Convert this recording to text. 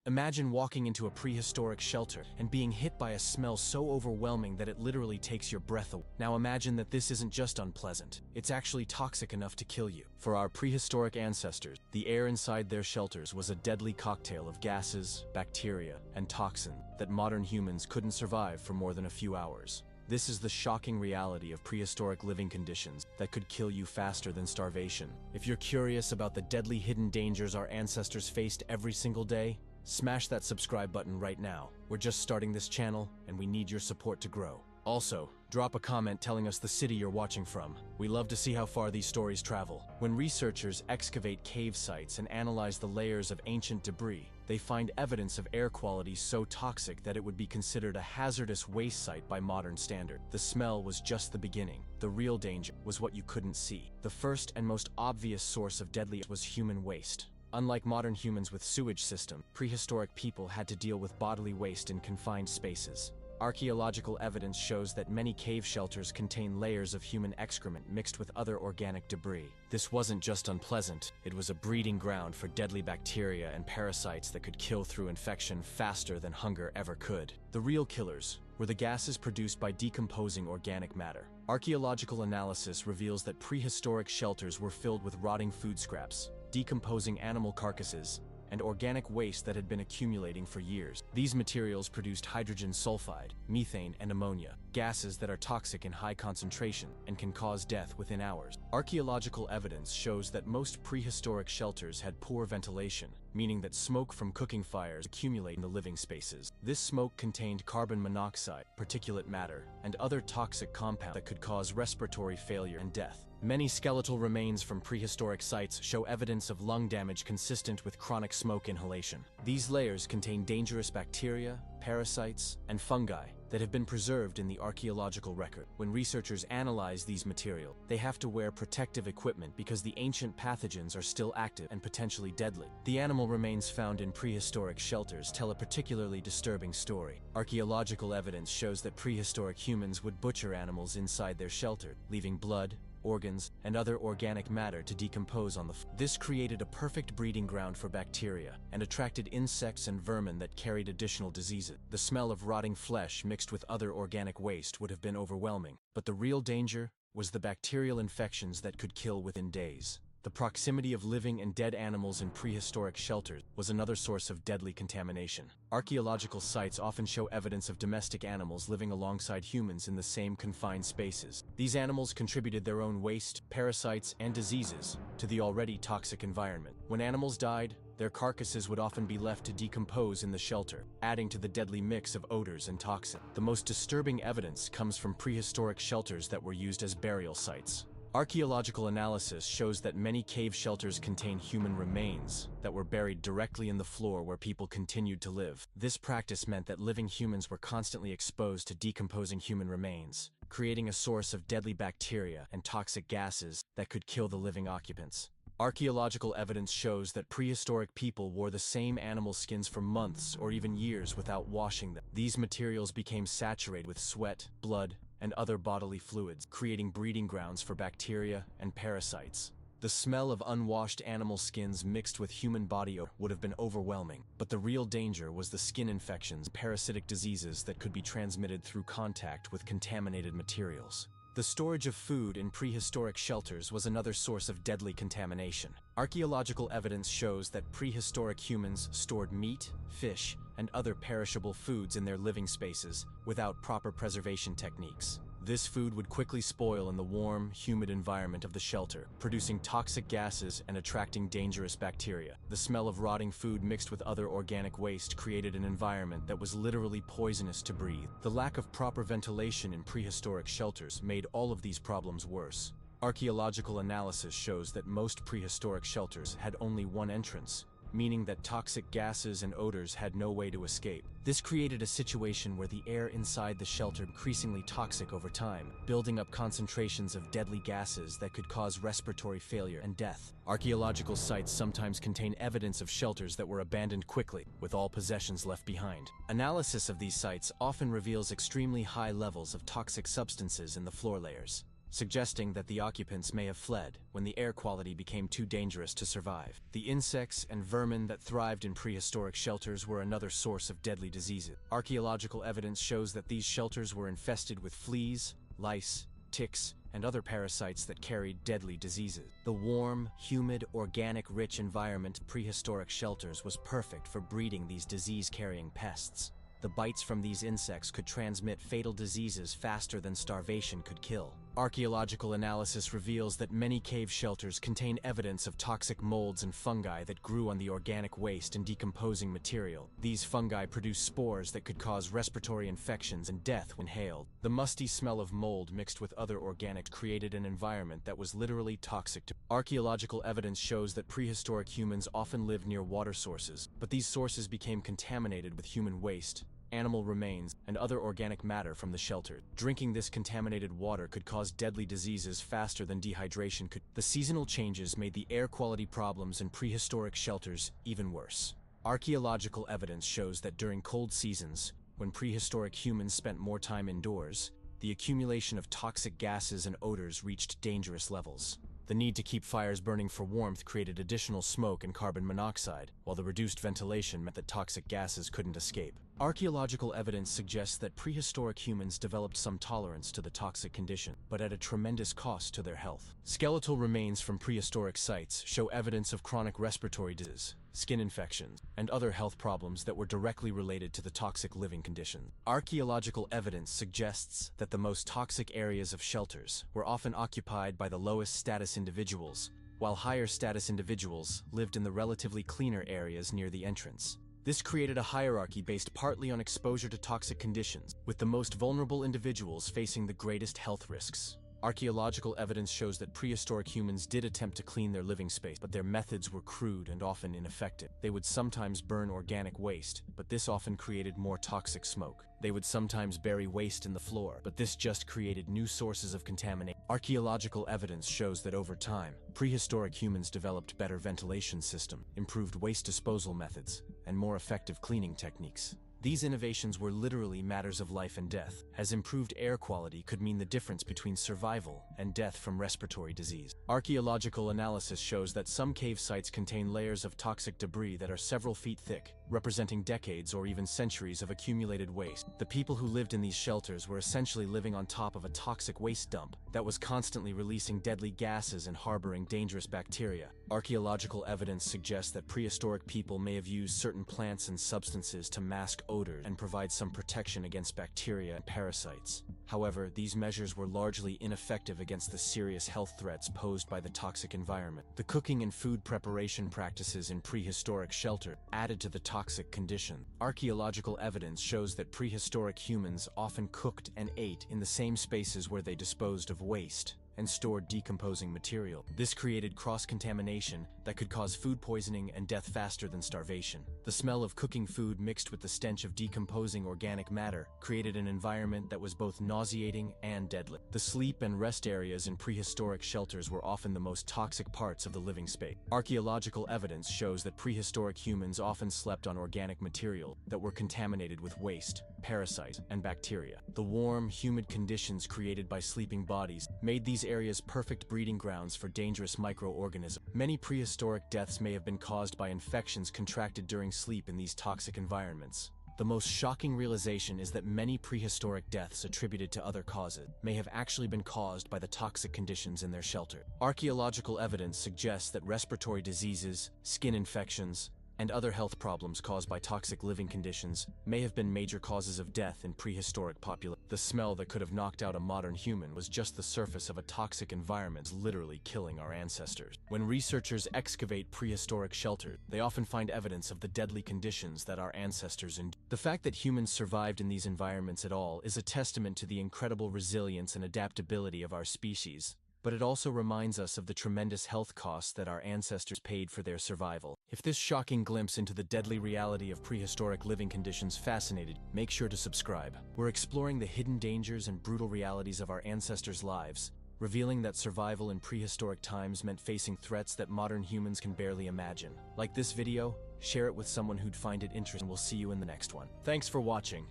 Imagine walking into a prehistoric shelter and being hit by a smell so overwhelming that it literally takes your breath away. Now imagine that this isn't just unpleasant, it's actually toxic enough to kill you. For our prehistoric ancestors, the air inside their shelters was a deadly cocktail of gases, bacteria, and toxin that modern humans couldn't survive for more than a few hours. This is the shocking reality of prehistoric living conditions that could kill you faster than starvation. If you're curious about the deadly hidden dangers our ancestors faced every single day, smash that subscribe button right now. We're just starting this channel, and we need your support to grow. Also, drop a comment telling us the city you're watching from. We love to see how far these stories travel. When researchers excavate cave sites and analyze the layers of ancient debris, they find evidence of air quality so toxic that it would be considered a hazardous waste site by modern standards. The smell was just the beginning. The real danger was what you couldn't see. The first and most obvious source of deadly was human waste. Unlike modern humans with sewage system, prehistoric people had to deal with bodily waste in confined spaces. Archaeological evidence shows that many cave shelters contain layers of human excrement mixed with other organic debris. This wasn't just unpleasant, it was a breeding ground for deadly bacteria and parasites that could kill through infection faster than hunger ever could. The real killers were the gases produced by decomposing organic matter. Archaeological analysis reveals that prehistoric shelters were filled with rotting food scraps, decomposing animal carcasses, and organic waste that had been accumulating for years. These materials produced hydrogen sulfide, methane, and ammonia, gases that are toxic in high concentration and can cause death within hours. Archaeological evidence shows that most prehistoric shelters had poor ventilation, meaning that smoke from cooking fires accumulate in the living spaces. This smoke contained carbon monoxide, particulate matter, and other toxic compounds that could cause respiratory failure and death. Many skeletal remains from prehistoric sites show evidence of lung damage consistent with chronic smoke inhalation. These layers contain dangerous bacteria, parasites, and fungi that have been preserved in the archaeological record. When researchers analyze these materials, they have to wear protective equipment because the ancient pathogens are still active and potentially deadly. The animal remains found in prehistoric shelters tell a particularly disturbing story. Archaeological evidence shows that prehistoric humans would butcher animals inside their shelter, leaving blood, organs, and other organic matter to decompose on the floor. This created a perfect breeding ground for bacteria and attracted insects and vermin that carried additional diseases. The smell of rotting flesh mixed with other organic waste would have been overwhelming, but the real danger was the bacterial infections that could kill within days. The proximity of living and dead animals in prehistoric shelters was another source of deadly contamination. Archaeological sites often show evidence of domestic animals living alongside humans in the same confined spaces. These animals contributed their own waste, parasites, and diseases to the already toxic environment. When animals died, their carcasses would often be left to decompose in the shelter, adding to the deadly mix of odors and toxins. The most disturbing evidence comes from prehistoric shelters that were used as burial sites. Archaeological analysis shows that many cave shelters contain human remains that were buried directly in the floor where people continued to live. This practice meant that living humans were constantly exposed to decomposing human remains, creating a source of deadly bacteria and toxic gases that could kill the living occupants. Archaeological evidence shows that prehistoric people wore the same animal skins for months or even years without washing them. These materials became saturated with sweat, blood, and other bodily fluids, creating breeding grounds for bacteria and parasites. The smell of unwashed animal skins mixed with human body odor would have been overwhelming, but the real danger was the skin infections, parasitic diseases that could be transmitted through contact with contaminated materials. The storage of food in prehistoric shelters was another source of deadly contamination. Archaeological evidence shows that prehistoric humans stored meat, fish, and other perishable foods in their living spaces without proper preservation techniques. This food would quickly spoil in the warm, humid environment of the shelter, producing toxic gases and attracting dangerous bacteria. The smell of rotting food mixed with other organic waste created an environment that was literally poisonous to breathe. The lack of proper ventilation in prehistoric shelters made all of these problems worse. Archaeological analysis shows that most prehistoric shelters had only one entrance, meaning that toxic gases and odors had no way to escape. This created a situation where the air inside the shelter increasingly toxic over time, building up concentrations of deadly gases that could cause respiratory failure and death. Archaeological sites sometimes contain evidence of shelters that were abandoned quickly, with all possessions left behind. Analysis of these sites often reveals extremely high levels of toxic substances in the floor layers. suggesting that the occupants may have fled when the air quality became too dangerous to survive. The insects and vermin that thrived in prehistoric shelters were another source of deadly diseases. Archaeological evidence shows that these shelters were infested with fleas, lice, ticks, and other parasites that carried deadly diseases. The warm, humid, organic-rich environment of prehistoric shelters was perfect for breeding these disease-carrying pests. The bites from these insects could transmit fatal diseases faster than starvation could kill. Archaeological analysis reveals that many cave shelters contain evidence of toxic molds and fungi that grew on the organic waste and decomposing material. These fungi produce spores that could cause respiratory infections and death when inhaled. The musty smell of mold mixed with other organics created an environment that was literally toxic to. Archaeological evidence shows that prehistoric humans often lived near water sources, but these sources became contaminated with human waste, animal remains, and other organic matter from the shelter. Drinking this contaminated water could cause deadly diseases faster than dehydration could. The seasonal changes made the air quality problems in prehistoric shelters even worse. Archaeological evidence shows that during cold seasons, when prehistoric humans spent more time indoors, the accumulation of toxic gases and odors reached dangerous levels. The need to keep fires burning for warmth created additional smoke and carbon monoxide, while the reduced ventilation meant that toxic gases couldn't escape. Archaeological evidence suggests that prehistoric humans developed some tolerance to the toxic condition, but at a tremendous cost to their health. Skeletal remains from prehistoric sites show evidence of chronic respiratory disease, skin infections, and other health problems that were directly related to the toxic living conditions. Archaeological evidence suggests that the most toxic areas of shelters were often occupied by the lowest status individuals, while higher status individuals lived in the relatively cleaner areas near the entrance. This created a hierarchy based partly on exposure to toxic conditions, with the most vulnerable individuals facing the greatest health risks. Archaeological evidence shows that prehistoric humans did attempt to clean their living space, but their methods were crude and often ineffective. They would sometimes burn organic waste, but this often created more toxic smoke. They would sometimes bury waste in the floor, but this just created new sources of contamination. Archaeological evidence shows that over time, prehistoric humans developed better ventilation systems, improved waste disposal methods, and more effective cleaning techniques. These innovations were literally matters of life and death, as improved air quality could mean the difference between survival and death from respiratory disease. Archaeological analysis shows that some cave sites contain layers of toxic debris that are several feet thick, representing decades or even centuries of accumulated waste. The people who lived in these shelters were essentially living on top of a toxic waste dump that was constantly releasing deadly gases and harboring dangerous bacteria. Archaeological evidence suggests that prehistoric people may have used certain plants and substances to mask odors and provide some protection against bacteria and parasites. However, these measures were largely ineffective against the serious health threats posed by the toxic environment. The cooking and food preparation practices in prehistoric shelter added to the toxic condition. Archaeological evidence shows that prehistoric humans often cooked and ate in the same spaces where they disposed of waste and stored decomposing material. This created cross-contamination that could cause food poisoning and death faster than starvation. The smell of cooking food mixed with the stench of decomposing organic matter created an environment that was both nauseating and deadly. The sleep and rest areas in prehistoric shelters were often the most toxic parts of the living space. Archaeological evidence shows that prehistoric humans often slept on organic material that were contaminated with waste, parasites, and bacteria. The warm, humid conditions created by sleeping bodies made these areas perfect breeding grounds for dangerous microorganisms. Many prehistoric deaths may have been caused by infections contracted during sleep in these toxic environments. The most shocking realization is that many prehistoric deaths attributed to other causes may have actually been caused by the toxic conditions in their shelter. Archaeological evidence suggests that respiratory diseases, skin infections, and other health problems caused by toxic living conditions may have been major causes of death in prehistoric populations. The smell that could have knocked out a modern human was just the surface of a toxic environment, literally killing our ancestors. When researchers excavate prehistoric shelters, they often find evidence of the deadly conditions that our ancestors endured. The fact that humans survived in these environments at all is a testament to the incredible resilience and adaptability of our species. But it also reminds us of the tremendous health costs that our ancestors paid for their survival. If this shocking glimpse into the deadly reality of prehistoric living conditions fascinated, make sure to subscribe. We're exploring the hidden dangers and brutal realities of our ancestors' lives, revealing that survival in prehistoric times meant facing threats that modern humans can barely imagine. Like this video, share it with someone who'd find it interesting, and we'll see you in the next one. Thanks for watching.